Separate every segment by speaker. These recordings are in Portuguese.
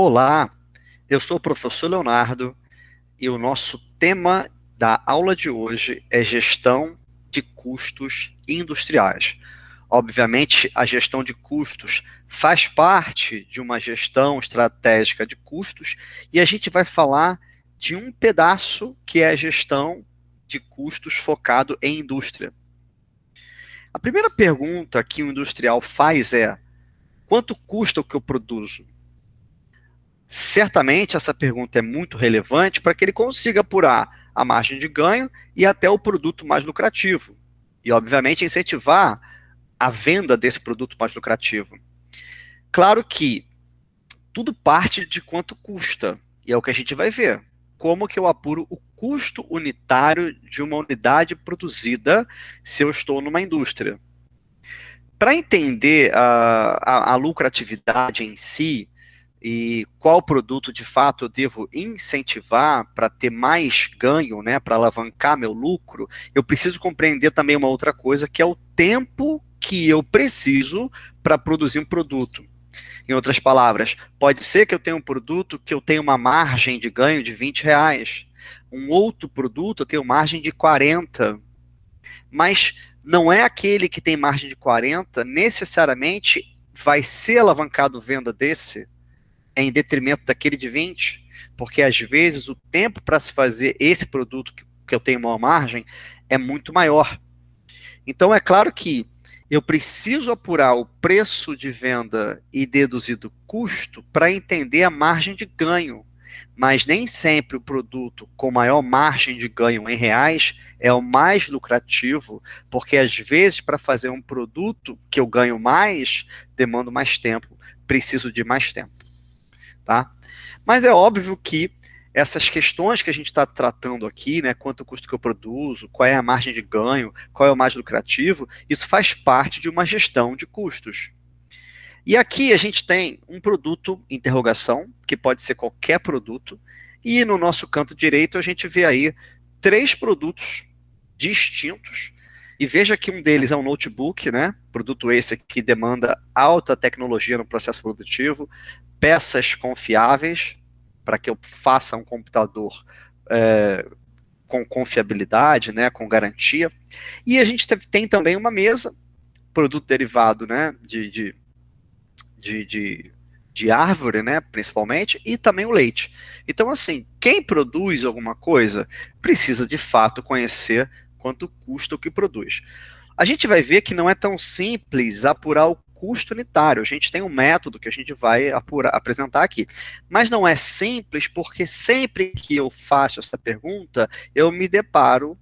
Speaker 1: Olá, eu sou o professor Leonardo e o nosso tema da aula de hoje é gestão de custos industriais. Obviamente, a gestão de custos faz parte de uma gestão estratégica de custos e a gente vai falar de um pedaço que é a gestão de custos focado em indústria. A primeira pergunta que o industrial faz é: quanto custa o que eu produzo? Certamente essa pergunta é muito relevante para que ele consiga apurar a margem de ganho e até o produto mais lucrativo. E, obviamente, incentivar a venda desse produto mais lucrativo. Claro que tudo parte de quanto custa, e é o que a gente vai ver. Como que eu apuro o custo unitário de uma unidade produzida se eu estou numa indústria? Para entender a lucratividade em si, e qual produto de fato eu devo incentivar para ter mais ganho, né, para alavancar meu lucro, eu preciso compreender também uma outra coisa, que é o tempo que eu preciso para produzir um produto. Em outras palavras, pode ser que eu tenha um produto que eu tenha uma margem de ganho de R$ 20, um outro produto eu tenho margem de 40, mas não é aquele que tem margem de 40 necessariamente vai ser alavancado venda desse em detrimento daquele de 20, porque às vezes o tempo para se fazer esse produto que eu tenho uma margem é muito maior. Então é claro que eu preciso apurar o preço de venda e deduzir do custo para entender a margem de ganho. Mas nem sempre o produto com maior margem de ganho em reais é o mais lucrativo, porque às vezes para fazer um produto que eu ganho mais, demando mais tempo, preciso de mais tempo. Tá? Mas é óbvio que essas questões que a gente está tratando aqui, né, quanto custo que eu produzo, qual é a margem de ganho, qual é o mais lucrativo, isso faz parte de uma gestão de custos. E aqui a gente tem um produto, interrogação, que pode ser qualquer produto, e no nosso canto direito a gente vê aí 3 produtos distintos, e veja que um deles é um notebook, né? Produto esse que demanda alta tecnologia no processo produtivo, peças confiáveis, para que eu faça um computador com confiabilidade, né, com garantia. E a gente tem também uma mesa, produto derivado, né, de árvore, né, principalmente, e também o leite. Então, assim, quem produz alguma coisa precisa de fato conhecer quanto custa o que produz. A gente vai ver que não é tão simples apurar o custo unitário. A gente tem um método que a gente vai apresentar aqui. Mas não é simples porque sempre que eu faço essa pergunta, eu me deparo,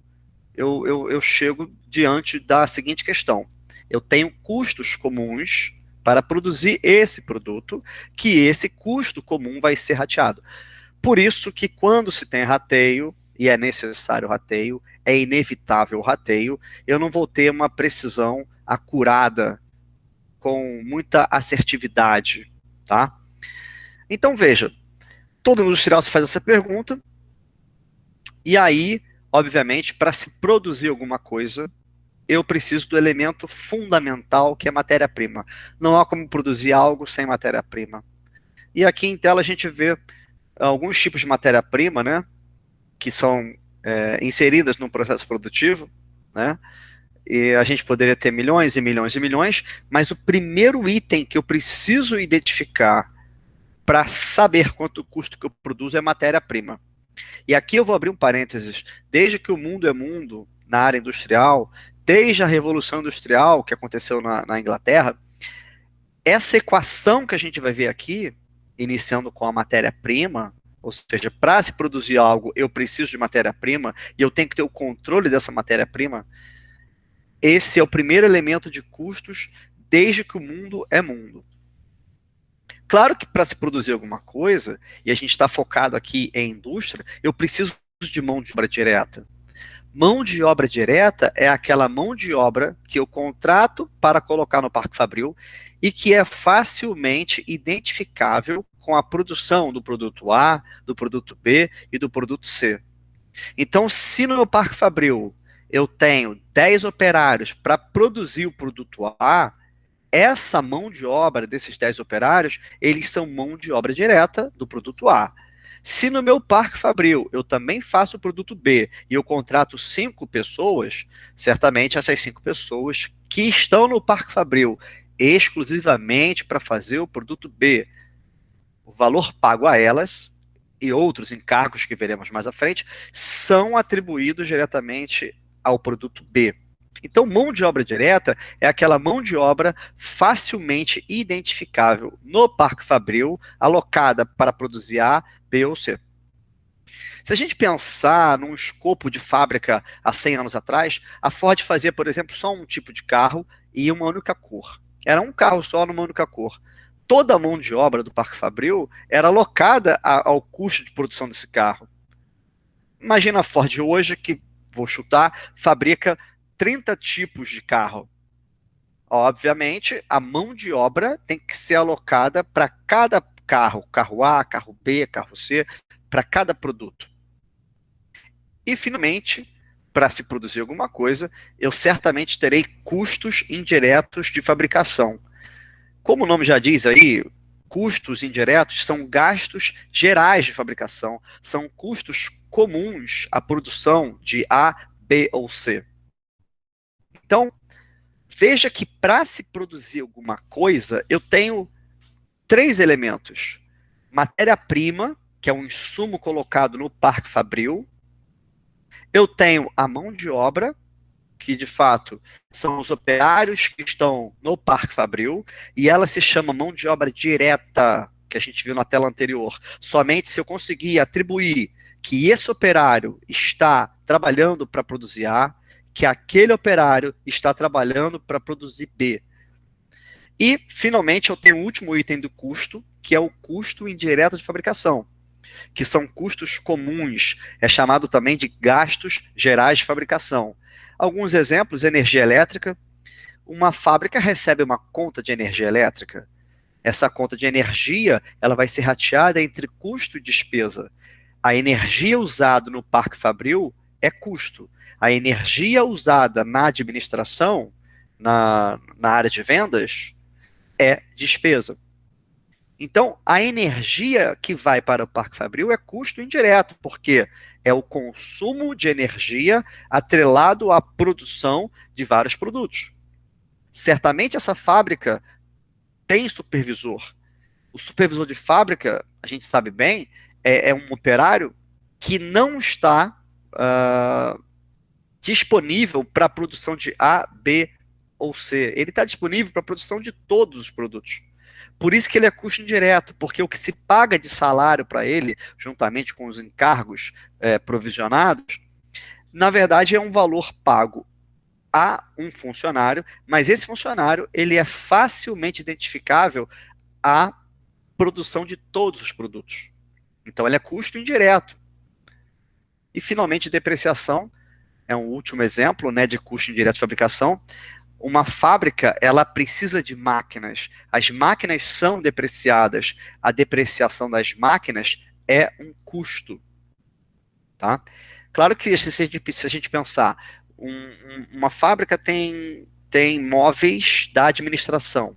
Speaker 1: eu chego diante da seguinte questão. Eu tenho custos comuns para produzir esse produto, que esse custo comum vai ser rateado. Por isso que quando se tem rateio, e é necessário rateio, é inevitável o rateio, eu não vou ter uma precisão acurada, com muita assertividade, tá? Então veja, todo industrial se faz essa pergunta, e aí, obviamente, para se produzir alguma coisa, eu preciso do elemento fundamental, que é matéria-prima. Não há como produzir algo sem matéria-prima. E aqui em tela a gente vê alguns tipos de matéria-prima, né, que são inseridas no processo produtivo, né, e a gente poderia ter milhões e milhões e milhões, mas o primeiro item que eu preciso identificar para saber quanto custo que eu produzo é matéria-prima. E aqui eu vou abrir um parênteses. Desde que o mundo é mundo, na área industrial, desde a Revolução Industrial, que aconteceu na Inglaterra, essa equação que a gente vai ver aqui, iniciando com a matéria-prima, ou seja, para se produzir algo, eu preciso de matéria-prima, e eu tenho que ter o controle dessa matéria-prima, esse é o primeiro elemento de custos desde que o mundo é mundo. Claro que para se produzir alguma coisa, e a gente está focado aqui em indústria, eu preciso de mão de obra direta. Mão de obra direta é aquela mão de obra que eu contrato para colocar no Parque Fabril e que é facilmente identificável com a produção do produto A, do produto B e do produto C. Então, se no meu Parque Fabril eu tenho 10 operários para produzir o produto A, essa mão de obra desses 10 operários, eles são mão de obra direta do produto A. Se no meu parque fabril eu também faço o produto B e eu contrato 5 pessoas, certamente essas 5 pessoas que estão no parque fabril exclusivamente para fazer o produto B, o valor pago a elas e outros encargos que veremos mais à frente são atribuídos diretamente ao produto B. Então, mão de obra direta é aquela mão de obra facilmente identificável no parque fabril, alocada para produzir A, B ou C. Se a gente pensar num escopo de fábrica há 100 anos atrás, a Ford fazia, por exemplo, só um tipo de carro e uma única cor. Era um carro só numa única cor. Toda a mão de obra do parque fabril era alocada ao custo de produção desse carro. Imagina a Ford hoje, que, vou chutar, fabrica 30 tipos de carro. Obviamente, a mão de obra tem que ser alocada para cada carro, carro A, carro B, carro C, para cada produto. E, finalmente, para se produzir alguma coisa, eu certamente terei custos indiretos de fabricação. Como o nome já diz aí, custos indiretos são gastos gerais de fabricação, são custos comuns à produção de A, B ou C. Então, veja que para se produzir alguma coisa, eu tenho 3 elementos. Matéria-prima, que é um insumo colocado no parque fabril. Eu tenho a mão de obra, que de fato são os operários que estão no parque fabril, e ela se chama mão de obra direta, que a gente viu na tela anterior. Somente se eu conseguir atribuir que esse operário está trabalhando para produzir A, que aquele operário está trabalhando para produzir B. E, finalmente, eu tenho o último item do custo, que é o custo indireto de fabricação, que são custos comuns, é chamado também de gastos gerais de fabricação. Alguns exemplos: energia elétrica. Uma fábrica recebe uma conta de energia elétrica. Essa conta de energia, ela vai ser rateada entre custo e despesa. A energia usada no parque fabril é custo. A energia usada na administração, na área de vendas, é despesa. Então, a energia que vai para o parque fabril é custo indireto, porque é o consumo de energia atrelado à produção de vários produtos. Certamente essa fábrica tem supervisor. O supervisor de fábrica, a gente sabe bem, é um operário que não está disponível para a produção de A, B ou C. Ele está disponível para a produção de todos os produtos. Por isso que ele é custo indireto, porque o que se paga de salário para ele, juntamente com os encargos provisionados, na verdade é um valor pago a um funcionário, mas esse funcionário ele é facilmente identificável à produção de todos os produtos. Então ele é custo indireto. E finalmente, depreciação é um último exemplo, né, de custo indireto de fabricação. Uma fábrica, ela precisa de máquinas. As máquinas são depreciadas. A depreciação das máquinas é um custo. Tá? Claro que se a gente pensar, uma fábrica tem móveis da administração.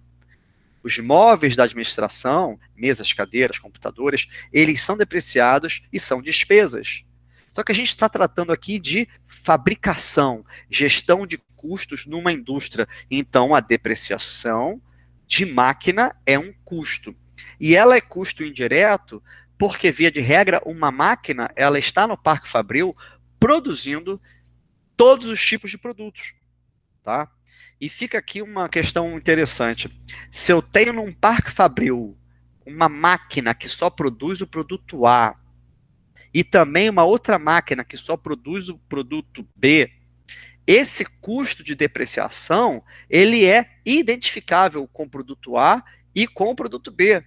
Speaker 1: Os móveis da administração, mesas, cadeiras, computadores, eles são depreciados e são despesas. Só que a gente está tratando aqui de fabricação, gestão de custos numa indústria. Então, a depreciação de máquina é um custo. E ela é custo indireto porque, via de regra, uma máquina ela está no parque fabril produzindo todos os tipos de produtos. Tá? E fica aqui uma questão interessante. Se eu tenho num parque fabril uma máquina que só produz o produto A, e também uma outra máquina que só produz o produto B, esse custo de depreciação, ele é identificável com o produto A e com o produto B.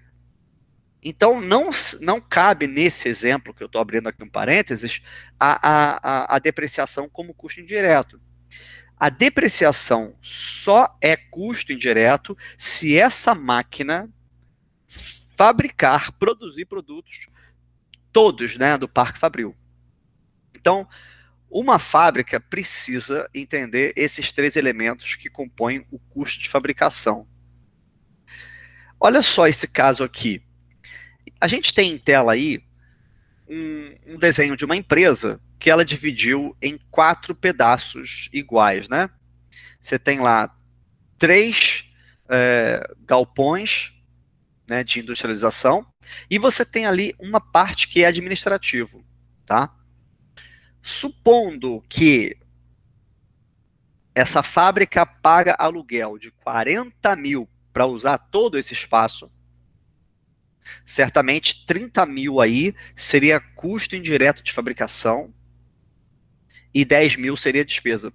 Speaker 1: Então, não cabe nesse exemplo, que eu estou abrindo aqui um parênteses, a depreciação como custo indireto. A depreciação só é custo indireto se essa máquina fabricar, produzir produtos todos, né, do parque fabril. Então, uma fábrica precisa entender esses 3 elementos que compõem o custo de fabricação. Olha só esse caso aqui. A gente tem em tela aí um desenho de uma empresa que ela dividiu em 4 pedaços iguais, né? Você tem lá 3 galpões, né, de industrialização, e você tem ali uma parte que é administrativo, tá? Supondo que essa fábrica paga aluguel de 40 mil para usar todo esse espaço, certamente 30 mil aí seria custo indireto de fabricação e 10 mil seria despesa.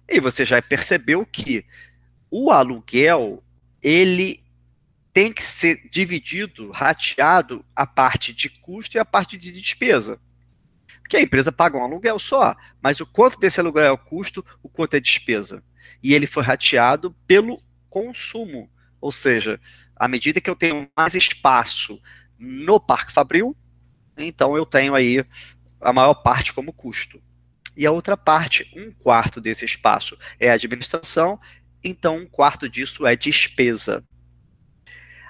Speaker 1: E você já percebeu que o aluguel, ele tem que ser dividido, rateado, a parte de custo e a parte de despesa. Porque a empresa paga um aluguel só, mas o quanto desse aluguel é o custo, o quanto é despesa. E ele foi rateado pelo consumo. Ou seja, à medida que eu tenho mais espaço no Parque Fabril, então eu tenho aí a maior parte como custo. E a outra parte, 1/4 desse espaço é administração, então 1/4 disso é despesa.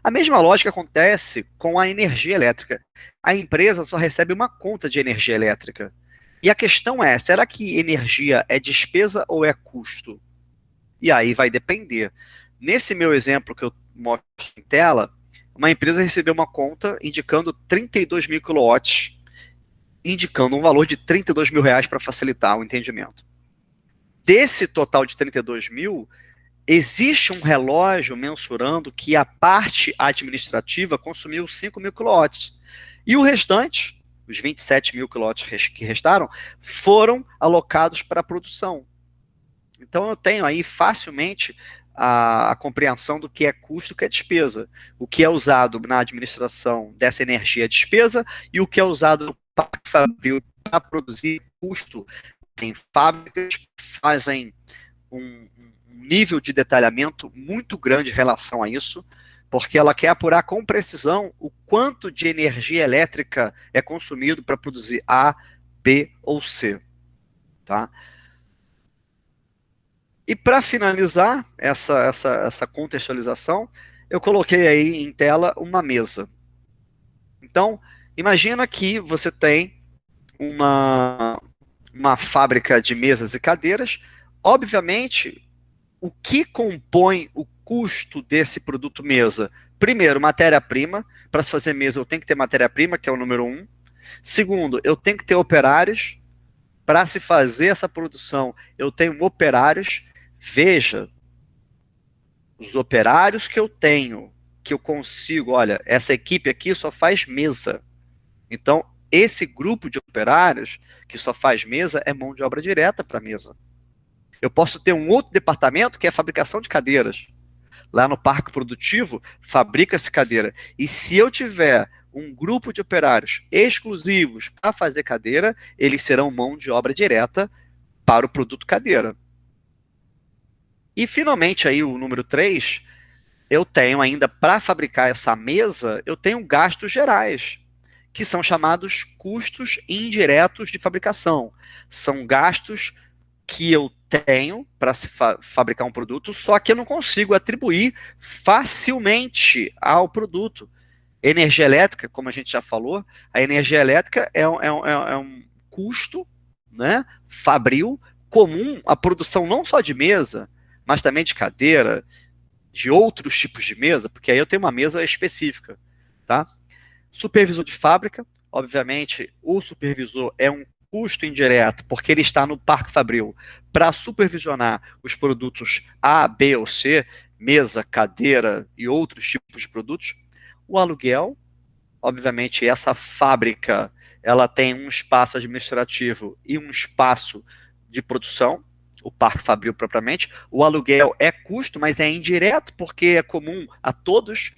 Speaker 1: A mesma lógica acontece com a energia elétrica. A empresa só recebe uma conta de energia elétrica. E a questão é, será que energia é despesa ou é custo? E aí vai depender. Nesse meu exemplo que eu mostro em tela, uma empresa recebeu uma conta indicando 32 mil quilowatts, indicando um valor de 32 mil reais para facilitar o entendimento. Desse total de 32 mil, existe um relógio mensurando que a parte administrativa consumiu 5 mil quilowatts. E o restante, os 27 mil quilowatts que restaram, foram alocados para a produção. Então eu tenho aí facilmente a compreensão do que é custo e o que é despesa. O que é usado na administração dessa energia é despesa e o que é usado no Parque Fabril para produzir custo. Tem fábricas que fazem um nível de detalhamento muito grande em relação a isso, porque ela quer apurar com precisão o quanto de energia elétrica é consumido para produzir A, B ou C. Tá? E para finalizar essa contextualização, eu coloquei aí em tela uma mesa. Então, imagina que você tem uma fábrica de mesas e cadeiras. Obviamente, o que compõe o custo desse produto mesa? Primeiro, matéria-prima. Para se fazer mesa, eu tenho que ter matéria-prima, que é o número 1. Segundo, eu tenho que ter operários. Para se fazer essa produção, eu tenho operários. Veja, os operários que eu tenho, que eu consigo, olha, essa equipe aqui só faz mesa. Então, esse grupo de operários que só faz mesa é mão de obra direta para mesa. Eu posso ter um outro departamento que é a fabricação de cadeiras. Lá no parque produtivo, fabrica-se cadeira. E se eu tiver um grupo de operários exclusivos para fazer cadeira, eles serão mão de obra direta para o produto cadeira. E finalmente aí o número 3, eu tenho ainda para fabricar essa mesa, eu tenho gastos gerais, que são chamados custos indiretos de fabricação. São gastos que eu tenho para se fabricar um produto, só que eu não consigo atribuir facilmente ao produto. Energia elétrica, como a gente já falou, a energia elétrica é um custo, né, fabril comum à produção não só de mesa, mas também de cadeira, de outros tipos de mesa, porque aí eu tenho uma mesa específica, tá? Supervisor de fábrica, obviamente, o supervisor é um custo indireto, porque ele está no Parque Fabril para supervisionar os produtos A, B ou C, mesa, cadeira e outros tipos de produtos. O aluguel, obviamente, essa fábrica, ela tem um espaço administrativo e um espaço de produção, o Parque Fabril propriamente. O aluguel é custo, mas é indireto, porque é comum a todos.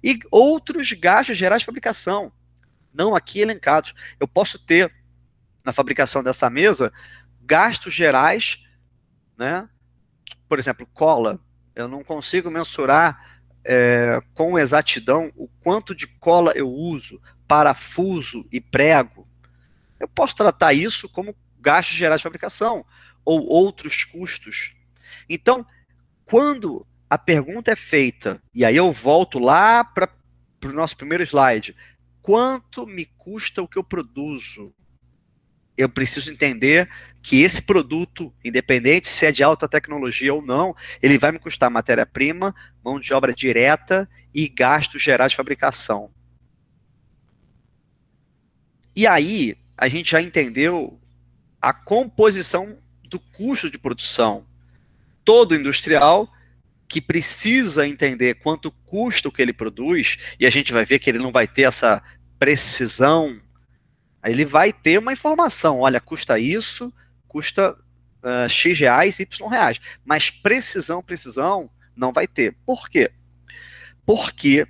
Speaker 1: E outros gastos gerais de fabricação, não aqui elencados. Eu posso ter, na fabricação dessa mesa, gastos gerais, né? Por exemplo, cola. Eu não consigo mensurar com exatidão o quanto de cola eu uso, parafuso e prego. Eu posso tratar isso como gastos gerais de fabricação ou outros custos. Então, quando a pergunta é feita, e aí eu volto lá para o nosso primeiro slide. Quanto me custa o que eu produzo? Eu preciso entender que esse produto, independente se é de alta tecnologia ou não, ele vai me custar matéria-prima, mão de obra direta e gastos gerais de fabricação. E aí, a gente já entendeu a composição do custo de produção. Todo industrial que precisa entender quanto custa o que ele produz, e a gente vai ver que ele não vai ter essa precisão. Aí ele vai ter uma informação, olha, custa isso, custa X reais, Y reais. Mas precisão, não vai ter. Por quê? Porque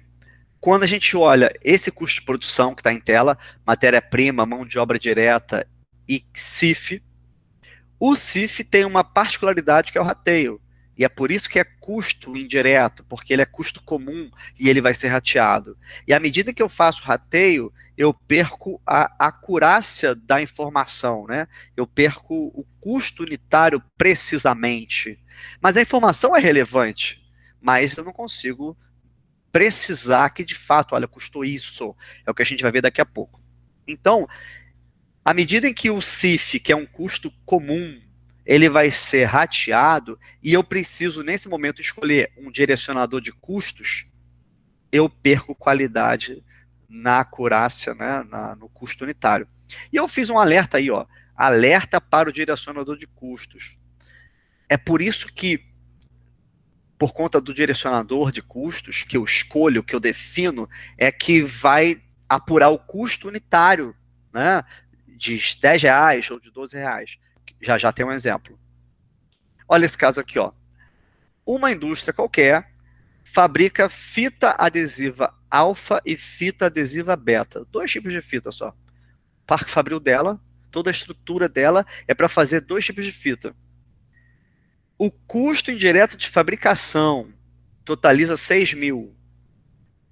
Speaker 1: quando a gente olha esse custo de produção que está em tela, matéria-prima, mão de obra direta e CIF, o CIF tem uma particularidade que é o rateio. E é por isso que é custo indireto, porque ele é custo comum e ele vai ser rateado. E à medida que eu faço rateio, eu perco a acurácia da informação, né? Eu perco o custo unitário precisamente. Mas a informação é relevante, mas eu não consigo precisar que de fato, olha, custou isso. É o que a gente vai ver daqui a pouco. Então, à medida em que o CIF, que é um custo comum, ele vai ser rateado, e eu preciso, nesse momento, escolher um direcionador de custos, eu perco qualidade na acurácia, né, no custo unitário. E eu fiz um alerta aí, ó, alerta para o direcionador de custos. É por isso que, por conta do direcionador de custos, que eu escolho, que eu defino, é que vai apurar o custo unitário, né, de 10 reais ou de 12 reais. Já já tem um exemplo. Olha esse caso aqui, ó. Uma indústria qualquer fabrica fita adesiva alfa e fita adesiva beta. Dois tipos de fita só. O parque fabril dela, toda a estrutura dela é para fazer dois tipos de fita. O custo indireto de fabricação totaliza 6 mil.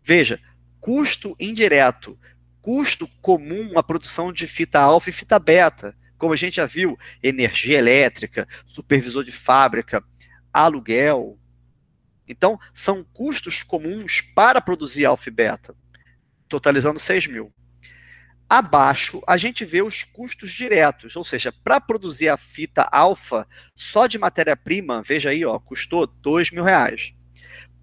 Speaker 1: Veja, custo indireto, custo comum a produção de fita alfa e fita beta. Como a gente já viu, energia elétrica, supervisor de fábrica, aluguel. Então, são custos comuns para produzir alfa e beta, totalizando 6 mil. Abaixo, a gente vê os custos diretos, ou seja, para produzir a fita alfa, só de matéria-prima, veja aí, ó, custou 2 mil reais.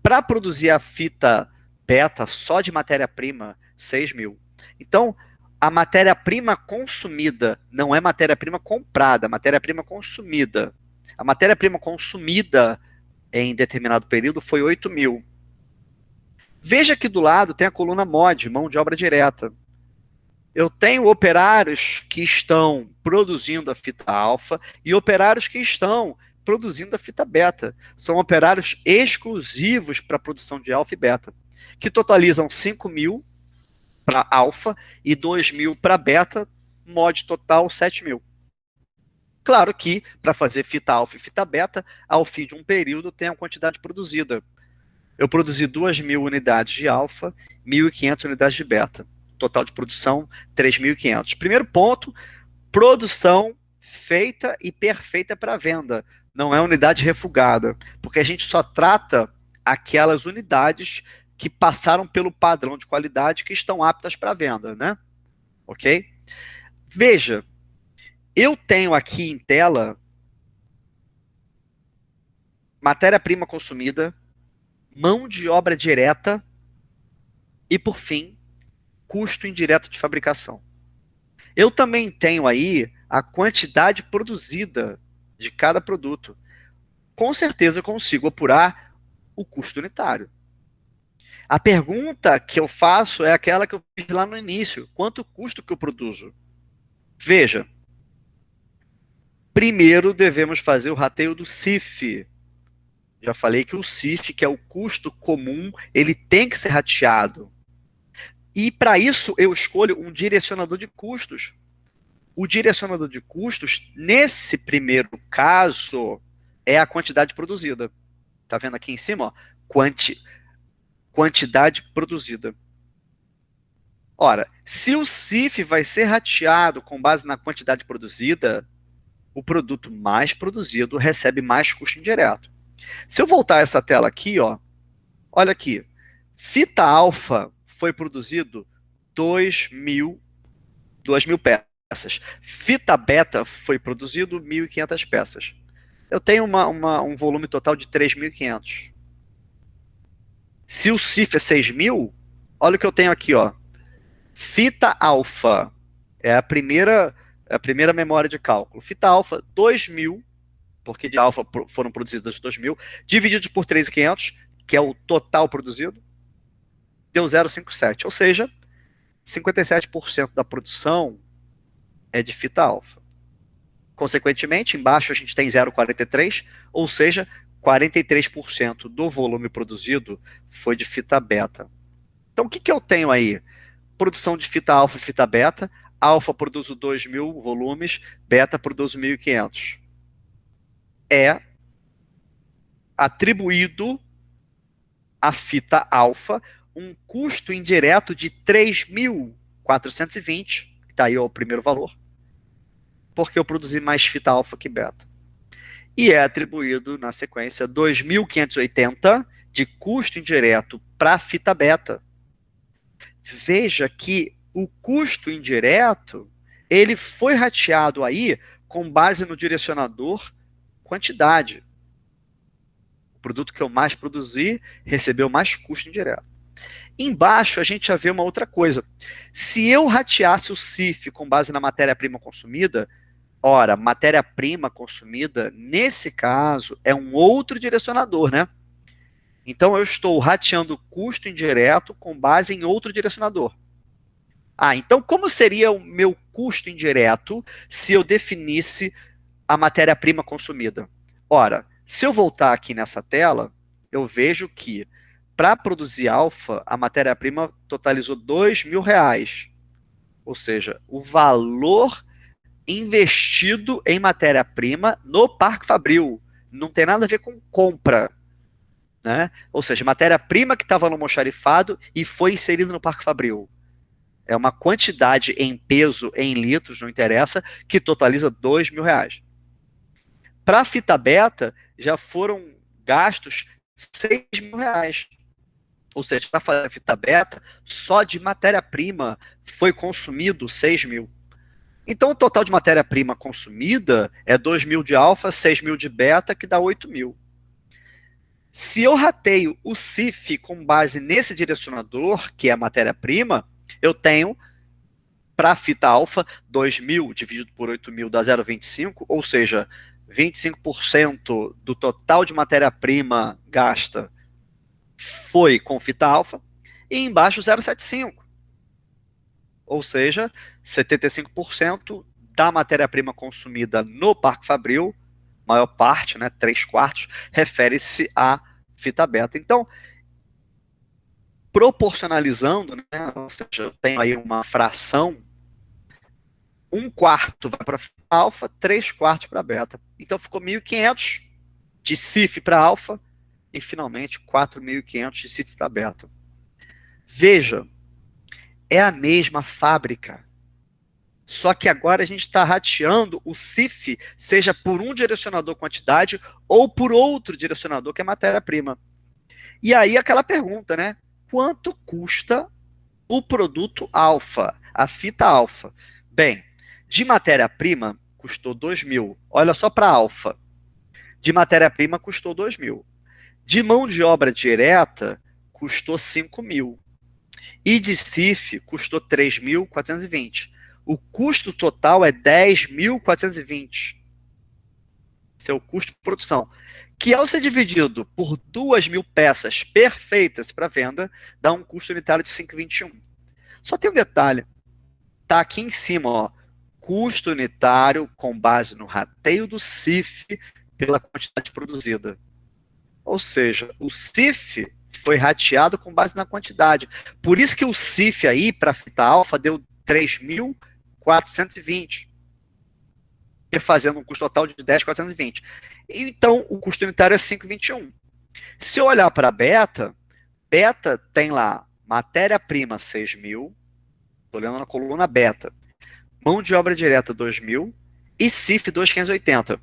Speaker 1: Para produzir a fita beta, só de matéria-prima, 6 mil. Então, a matéria-prima consumida não é matéria-prima comprada, matéria-prima consumida. A matéria-prima consumida em determinado período foi 8 mil. Veja que do lado tem a coluna MOD, mão de obra direta. Eu tenho operários que estão produzindo a fita alfa e operários que estão produzindo a fita beta. São operários exclusivos para a produção de alfa e beta, que totalizam 5 mil para alfa e 2 mil para beta, mod total 7 mil. Claro que, para fazer fita alfa e fita beta, ao fim de um período tem a quantidade produzida. Eu produzi 2 mil unidades de alfa, 1.500 unidades de beta. Total de produção, 3.500. Primeiro ponto, produção feita e perfeita para venda. Não é unidade refugada, porque a gente só trata aquelas unidades que passaram pelo padrão de qualidade que estão aptas para venda, né? Ok? Veja, eu tenho aqui em tela matéria-prima consumida, mão de obra direta e, por fim, custo indireto de fabricação. Eu também tenho aí a quantidade produzida de cada produto. Com certeza eu consigo apurar o custo unitário. A pergunta que eu faço é aquela que eu fiz lá no início. Quanto custa o que eu produzo? Veja, primeiro devemos fazer o rateio do CIF. Já falei que o CIF, que é o custo comum, ele tem que ser rateado. E para isso eu escolho um direcionador de custos. O direcionador de custos, nesse primeiro caso, é a quantidade produzida. Está vendo aqui em cima? Ó? Quantidade produzida. Ora, se o CIF vai ser rateado com base na quantidade produzida, o produto mais produzido recebe mais custo indireto. Se eu voltar essa tela aqui, ó, olha aqui. Fita alfa foi produzido 2.000 peças. Fita beta foi produzido 1.500 peças. Eu tenho um volume total de 3.500. Se o CIF é 6.000, olha o que eu tenho aqui, ó. Fita alfa é a primeira memória de cálculo. Fita alfa, 2.000, porque de alfa foram produzidas 2.000, dividido por 3.500, que é o total produzido, deu 0,57. Ou seja, 57% da produção é de fita alfa. Consequentemente, embaixo a gente tem 0,43, ou seja, 43% do volume produzido foi de fita beta. Então, o que eu tenho aí? Produção de fita alfa e fita beta. Alfa produz 2.000 volumes, beta produz 1.500. É atribuído à fita alfa um custo indireto de 3.420, que está aí o primeiro valor, porque eu produzi mais fita alfa que beta. E é atribuído, na sequência, 2.580 de custo indireto para a fita beta. Veja que o custo indireto, ele foi rateado aí com base no direcionador quantidade. O produto que eu mais produzi recebeu mais custo indireto. Embaixo a gente já vê uma outra coisa. Se eu rateasse o CIF com base na matéria-prima consumida, ora, matéria-prima consumida, nesse caso, é um outro direcionador, né? Então eu estou rateando o custo indireto com base em outro direcionador. Então como seria o meu custo indireto se eu definisse a matéria-prima consumida? Ora, se eu voltar aqui nessa tela, eu vejo que para produzir alfa, a matéria-prima totalizou R$2.000. Ou seja, o valor investido em matéria-prima no Parque Fabril. Não tem nada a ver com compra. Né? Ou seja, matéria-prima que estava no almoxarifado e foi inserida no Parque Fabril. É uma quantidade em peso, em litros, não interessa, que totaliza R$2.000. Para a fita beta, já foram gastos R$6.000. Ou seja, para fazer a fita beta, só de matéria-prima foi consumido 6.000. Então, o total de matéria-prima consumida é 2.000 de alfa, 6.000 de beta, que dá 8.000. Se eu rateio o CIF com base nesse direcionador, que é a matéria-prima, eu tenho, para a fita alfa, 2.000 dividido por 8.000 dá 0,25, ou seja, 25% do total de matéria-prima gasta foi com fita alfa, e embaixo 0,75. Ou seja, 75% da matéria-prima consumida no Parque Fabril, maior parte, né, 3/4, refere-se à fita beta. Então, proporcionalizando, né, ou seja, eu tenho aí uma fração, 1/4 vai para a fita alfa, 3/4 para a beta. Então ficou 1.500 de CIF para alfa e finalmente 4.500 de CIF para beta. Veja, é a mesma fábrica. Só que agora a gente está rateando o CIF, seja por um direcionador quantidade ou por outro direcionador, que é matéria-prima. E aí aquela pergunta, né? Quanto custa o produto alfa, a fita alfa? Bem, de matéria-prima custou 2.000. Olha só para alfa. De matéria-prima custou 2.000. De mão de obra direta custou 5.000. E de CIF custou 3.420. O custo total é 10.420. Esse é o custo de produção. Que ao ser dividido por 2.000 peças perfeitas para venda, dá um custo unitário de 5,21. Só tem um detalhe. Está aqui em cima, ó. Custo unitário com base no rateio do CIF pela quantidade produzida. Ou seja, o CIF foi rateado com base na quantidade. Por isso que o CIF aí, para a fita alfa, deu 3.420, fazendo um custo total de 10.420. Então, o custo unitário é 5,21. Se eu olhar para a beta, beta tem lá matéria-prima 6.000, estou olhando na coluna beta, mão de obra direta 2.000 e CIF 2.580.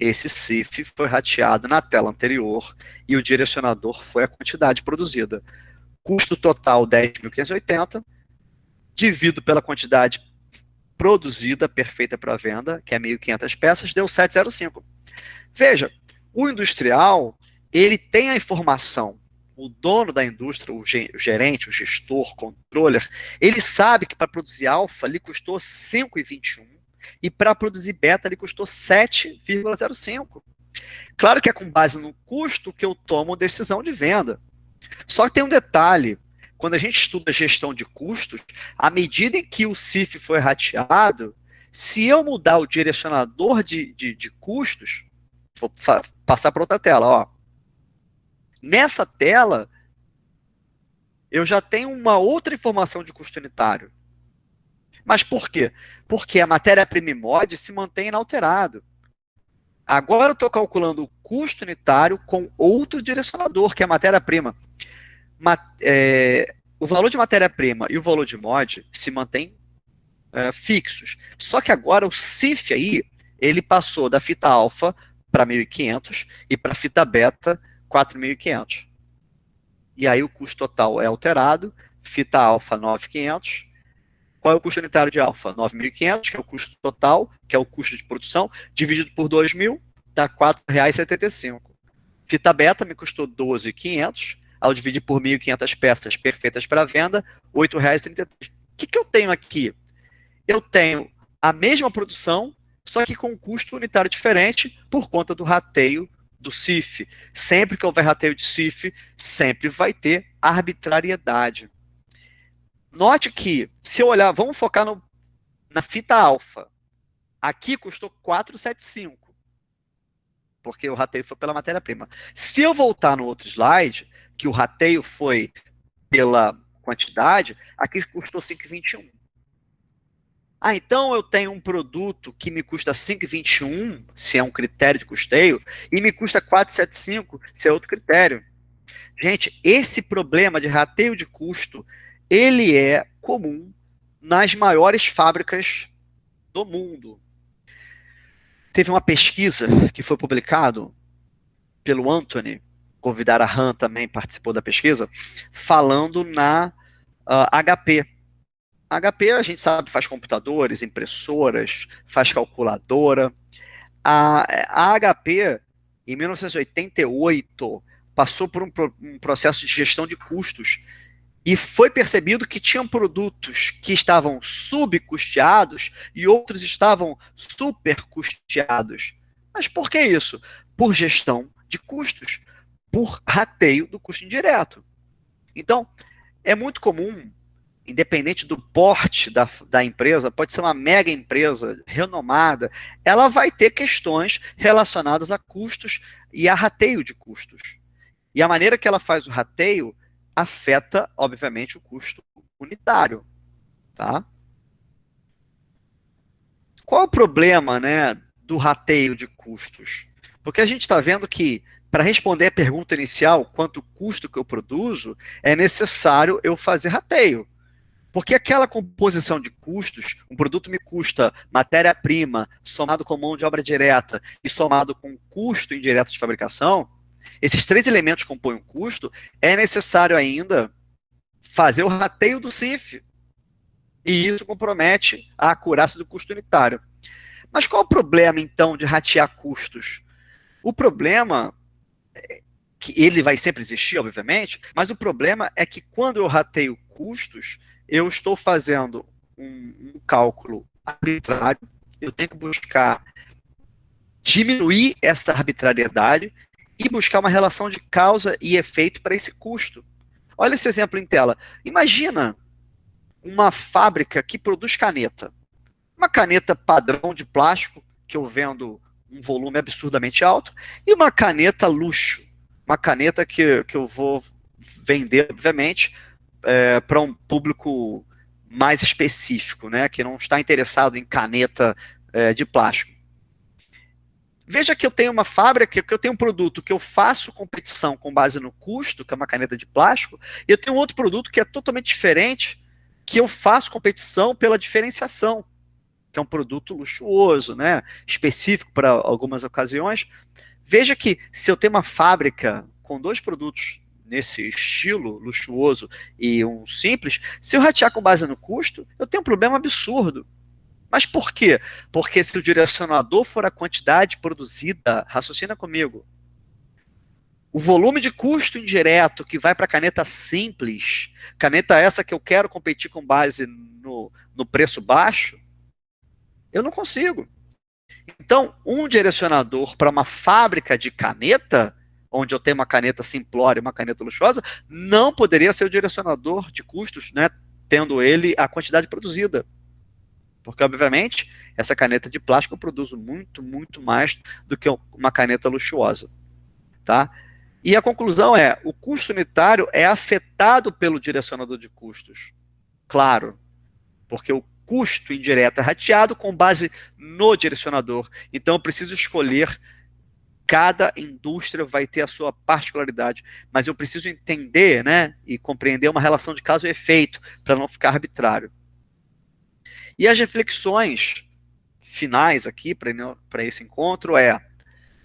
Speaker 1: Esse CIF foi rateado na tela anterior e o direcionador foi a quantidade produzida. Custo total 10.580, dividido pela quantidade produzida, perfeita para venda, que é 1.500 peças, deu 705. Veja, o industrial, ele tem a informação, o dono da indústria, o gerente, o gestor, o controller, ele sabe que para produzir alfa lhe custou 5,21 e para produzir beta lhe custou 7,05. Claro que é com base no custo que eu tomo decisão de venda. Só que tem um detalhe, quando a gente estuda gestão de custos, à medida em que o CIF foi rateado, se eu mudar o direcionador de custos, vou passar para outra tela, ó. Nessa tela, eu já tenho uma outra informação de custo unitário. Mas por quê? Porque a matéria-prima e mod se mantém inalterado. Agora eu estou calculando o custo unitário com outro direcionador, que é a matéria-prima. O valor de matéria-prima e o valor de mod se mantêm fixos. Só que agora o CIF aí, ele passou da fita alfa para 1.500 e para a fita beta 4.500. E aí o custo total é alterado, fita alfa 9.500. Qual é o custo unitário de alfa? 9.500, que é o custo total, que é o custo de produção, dividido por 2.000, dá R$ 4,75. Fita beta me custou 12.500, ao dividir por 1.500 peças perfeitas para venda, R$ 8,33. O que eu tenho aqui? Eu tenho a mesma produção, só que com um custo unitário diferente por conta do rateio do CIF. Sempre que houver rateio de CIF, sempre vai ter arbitrariedade. Note que, se eu olhar, vamos focar na fita alfa. Aqui custou 475, porque o rateio foi pela matéria-prima. Se eu voltar no outro slide, que o rateio foi pela quantidade, aqui custou 5,21. Então eu tenho um produto que me custa 5,21, se é um critério de custeio, e me custa 4,75, se é outro critério. Gente, esse problema de rateio de custo, ele é comum nas maiores fábricas do mundo. Teve uma pesquisa que foi publicado pelo Anthony, convidar a Han também participou da pesquisa, falando na HP. A HP, a gente sabe, faz computadores, impressoras, faz calculadora. A HP, em 1988, passou por um processo de gestão de custos e foi percebido que tinham produtos que estavam subcusteados e outros estavam supercusteados. Mas por que isso? Por gestão de custos, por rateio do custo indireto. Então, é muito comum, independente do porte da empresa, pode ser uma mega empresa renomada, ela vai ter questões relacionadas a custos e a rateio de custos. E a maneira que ela faz o rateio afeta, obviamente, o custo unitário. Tá? Qual é o problema, né, do rateio de custos? Porque a gente está vendo que, para responder a pergunta inicial, quanto custo que eu produzo, é necessário eu fazer rateio. Porque aquela composição de custos, um produto me custa matéria-prima, somado com mão de obra direta e somado com custo indireto de fabricação, esses três elementos compõem um custo, é necessário ainda fazer o rateio do CIF. E isso compromete a acurácia do custo unitário. Mas qual é o problema, então, de ratear custos? O problema, que ele vai sempre existir, obviamente, mas o problema é que quando eu rateio custos, eu estou fazendo um cálculo arbitrário, eu tenho que buscar diminuir essa arbitrariedade e buscar uma relação de causa e efeito para esse custo. Olha esse exemplo em tela. Imagina uma fábrica que produz caneta. Uma caneta padrão de plástico, que eu vendo um volume absurdamente alto, e uma caneta luxo. Uma caneta que eu vou vender, obviamente, para um público mais específico, né, que não está interessado em caneta de plástico. Veja que eu tenho uma fábrica, que eu tenho um produto que eu faço competição com base no custo, que é uma caneta de plástico, e eu tenho outro produto que é totalmente diferente, que eu faço competição pela diferenciação. que é um produto luxuoso, né, específico para algumas ocasiões. Veja que se eu tenho uma fábrica com 2 produtos nesse estilo luxuoso e um simples, se eu ratear com base no custo, eu tenho um problema absurdo. Mas por quê? Porque se o direcionador for a quantidade produzida, raciocina comigo, o volume de custo indireto que vai para a caneta simples, caneta essa que eu quero competir com base no preço baixo, eu não consigo. Então, um direcionador para uma fábrica de caneta, onde eu tenho uma caneta simplória e uma caneta luxuosa, não poderia ser o direcionador de custos, né, tendo ele a quantidade produzida. Porque, obviamente, essa caneta de plástico eu produzo muito, muito mais do que uma caneta luxuosa. Tá? E a conclusão é, o custo unitário é afetado pelo direcionador de custos. Claro, porque o custo indireto é rateado com base no direcionador. Então, eu preciso escolher, cada indústria vai ter a sua particularidade, mas eu preciso entender, né, e compreender uma relação de causa e efeito, para não ficar arbitrário. E as reflexões finais aqui para esse encontro é,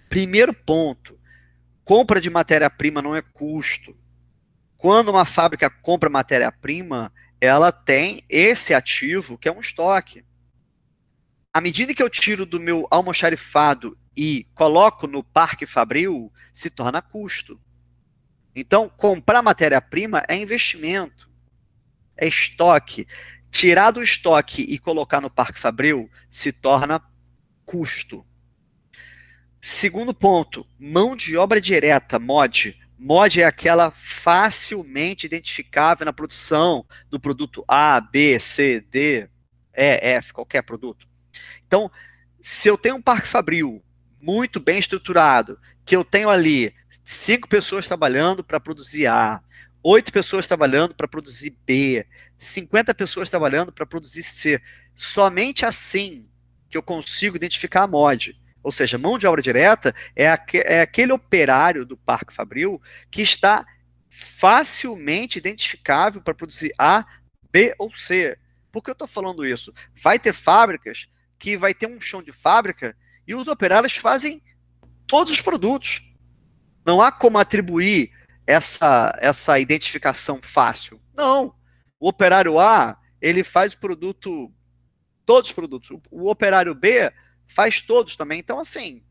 Speaker 1: primeiro ponto, compra de matéria-prima não é custo. Quando uma fábrica compra matéria-prima, ela tem esse ativo que é um estoque. À medida que eu tiro do meu almoxarifado e coloco no parque fabril, se torna custo. Então, comprar matéria-prima é investimento, é estoque. Tirar do estoque e colocar no parque fabril se torna custo. Segundo ponto, mão de obra direta, MOD. MOD é aquela facilmente identificável na produção do produto A, B, C, D, E, F, qualquer produto. Então, se eu tenho um parque fabril muito bem estruturado, que eu tenho ali 5 pessoas trabalhando para produzir A, 8 pessoas trabalhando para produzir B, 50 pessoas trabalhando para produzir C, somente assim que eu consigo identificar a MOD. Ou seja, mão de obra direta é aquele operário do parque fabril que está facilmente identificável para produzir A, B ou C. Por que eu estou falando isso? Vai ter fábricas que vai ter um chão de fábrica e os operários fazem todos os produtos. Não há como atribuir essa identificação fácil. Não. O operário A, ele faz o produto, todos os produtos. O operário B faz todos também. Então, assim,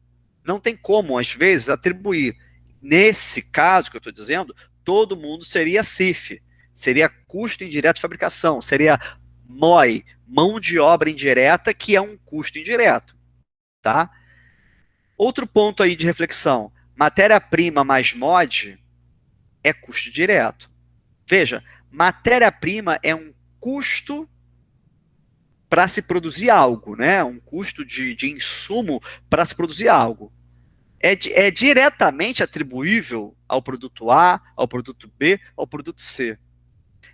Speaker 1: não tem como, às vezes, atribuir. Nesse caso que eu estou dizendo, todo mundo seria CIF, seria custo indireto de fabricação, seria MOI, mão de obra indireta, que é um custo indireto. Tá? Outro ponto aí de reflexão, matéria-prima mais MOD é custo direto. Veja, matéria-prima é um custo para se produzir algo, né? Um custo de insumo para se produzir algo. É diretamente atribuível ao produto A, ao produto B, ao produto C.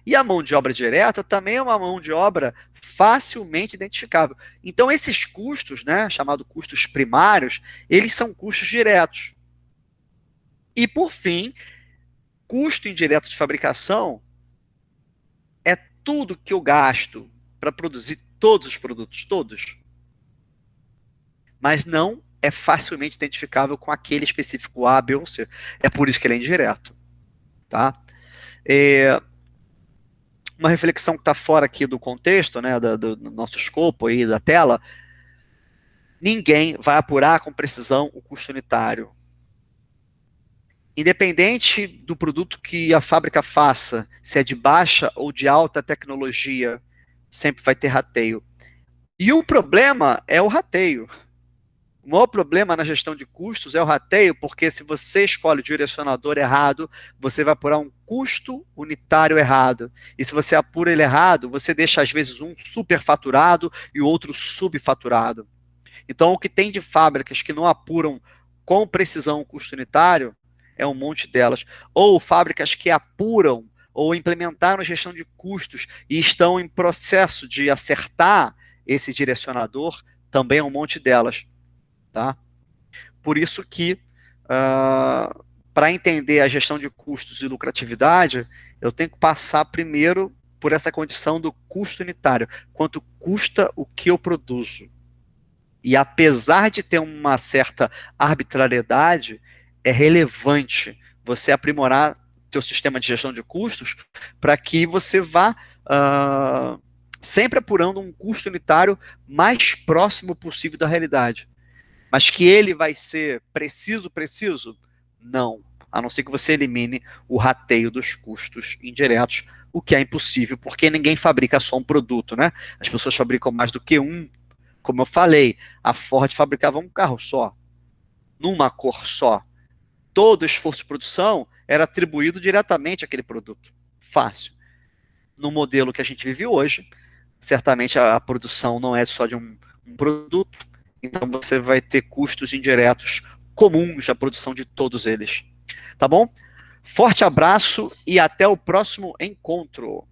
Speaker 1: E a mão de obra direta também é uma mão de obra facilmente identificável. Então, esses custos, né, chamados custos primários, eles são custos diretos. E, por fim, custo indireto de fabricação é tudo que eu gasto para produzir todos os produtos, todos. Mas não é facilmente identificável com aquele específico A, B ou C. É por isso que ele é indireto. Tá? Uma reflexão que está fora aqui do contexto, né, do nosso escopo aí da tela, ninguém vai apurar com precisão o custo unitário. Independente do produto que a fábrica faça, se é de baixa ou de alta tecnologia, sempre vai ter rateio. E o problema é o rateio. O maior problema na gestão de custos é o rateio, porque se você escolhe o direcionador errado, você vai apurar um custo unitário errado. E se você apura ele errado, você deixa às vezes um superfaturado e o outro subfaturado. Então, o que tem de fábricas que não apuram com precisão o custo unitário, é um monte delas. Ou fábricas que apuram ou implementaram gestão de custos e estão em processo de acertar esse direcionador, também é um monte delas. Tá? Por isso que, para entender a gestão de custos e lucratividade, eu tenho que passar primeiro por essa condição do custo unitário. Quanto custa o que eu produzo? E apesar de ter uma certa arbitrariedade, é relevante você aprimorar teu sistema de gestão de custos para que você vá sempre apurando um custo unitário mais próximo possível da realidade. Mas que ele vai ser preciso? Não. A não ser que você elimine o rateio dos custos indiretos, o que é impossível, porque ninguém fabrica só um produto, né? As pessoas fabricam mais do que um. Como eu falei, a Ford fabricava um carro só, numa cor só. Todo o esforço de produção era atribuído diretamente àquele produto. Fácil. No modelo que a gente vive hoje, certamente a produção não é só de um produto, então você vai ter custos indiretos comuns à produção de todos eles. Tá bom? Forte abraço e até o próximo encontro.